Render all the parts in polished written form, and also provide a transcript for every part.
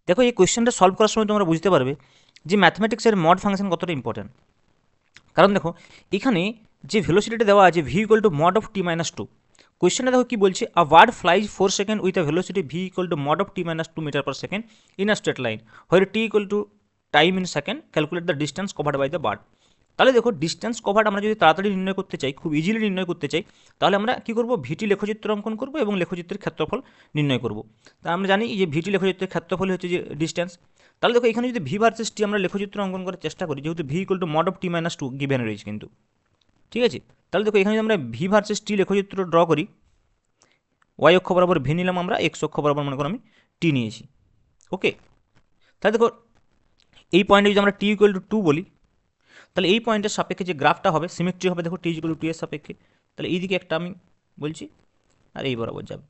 দেখো এই কোয়েশ্চেনটা সলভ করার সময় তোমরা বুঝতে পারবে যে ম্যাথমেটিক্সের মড ফাংশন কতটা ইম্পর্টেন্ট। কারণ দেখো এখানে যে ভেলোসিটিটা দেওয়া আছে v equal to mod of t minus two, কোয়েশ্চেনটা দেখো কি বলছে, a bird flies 4 second with a velocity v equal to mod of t minus 2 metre per second in a straight line where t equal to time in second, calculate the distance covered by the bird. তাহলে দেখো distance covered আমরা যদি তাড়াতাড়ি নির্ণয় করতে চাই, খুব easily নির্ণয় করতে চাই, তাহলে আমরা কী করবো, ভিটি লেখচিত্র অঙ্কন করবো এবং লেখচিত্রের ক্ষেত্রফল নির্ণয় করবো। তা আমরা জানি যে ভিটি লেখচিত্রের ক্ষেত্রফল হচ্ছে যে ডিস্টেন্স। তাহলে দেখো এখানে যদি ভি ভার্সেস টি আমরা লেখচিত্র অঙ্কন করার চেষ্টা করি, যেহেতু V equal to mod of t minus two given রয়েছে কিন্তু, ঠিক আছে। তাহলে দেখো এখানে যদি আমরা ভি ভার্সেস টি লেখচিত্র ড্র করি, ওয়াই অক্ষ বরাবর ভি নিলাম আমরা, এক্স অক্ষ বরাবর মনে করো আমি টি নিয়েছি। ওকে, তাহলে দেখো এই পয়েন্টে যদি আমরা টি ইকুয়াল টু টু বলি, তাহলে এই পয়েন্টের সাপেক্ষে যে গ্রাফটা হবে সিমেট্রি হবে, দেখো টি ইকুয়াল টু টু এর সাপেক্ষে। তাহলে এই দিকে একটা আমি বলছি আর এই বরাবর যাবে,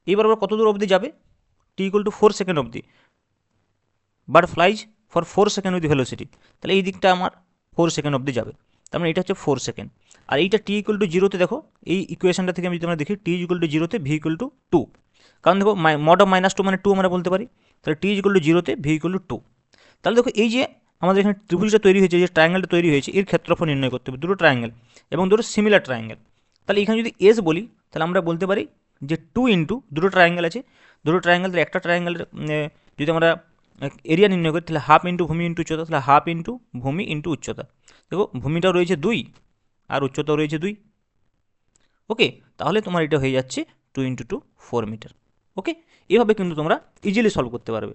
এই বরাবর কত দূর অবধি যাবে, টি ইকুয়াল টু 4 সেকেন্ড অবধি, but flies for 4 second with velocity. তাহলে এই দিকটা আমার 4 সেকেন্ড অবধি যাবে, তার মানে এটা হচ্ছে 4 সেকেন্ড। আর এইটা টি ইকুয়াল টু জিরোতে, দেখো এই ইকুয়েশনটা থেকে আমি যদি আমরা দেখি টি ইকুয়াল টু জিরোতে ভি ইকুয়াল টু টু, কারণ দেখো মড অফ মাইনাস টু মানে টু আমরা বলতে পারি। তাহলে টি ইকুয়াল টু জিরোতে ভি ইকুয়াল টু টু। তাহলে দেখো এই যে আমাদের এখানে ত্রিভুজটা তৈরি হয়েছে, যে ট্রায়াঙ্গেলটা তৈরি হয়েছে, এর ক্ষেত্রফল নির্ণয় করতে হবে, দুটো ট্রায়াঙ্গেল এবং দুটো সিমিলার ট্রায়াঙ্গেল। তাহলে এখানে যদি এস বলি, তাহলে আমরা বলতে পারি যে টু ইন্টু, দুটো ট্রায়াঙ্গেল আছে, দুটো ট্রায়াঙ্গেল, একটা ট্রায়াঙ্গেলের যদি আমরা এরিয়া নির্ণয় করি, তাহলে হাফ ইন্টু ভূমি ইন্টু উচ্চতা, তাহলে হাফ ইন্টু ভূমি ইন্টু উচ্চতা। দেখো ভূমিটাও রয়েছে 2 আর উচ্চতাও রয়েছে 2। ওকে, তাহলে তোমার এটা হয়ে যাচ্ছে 2 ইন্টু 2 4 মিটার। ওকে, এভাবে কিন্তু তোমরা ইজিলি সলভ করতে পারবে।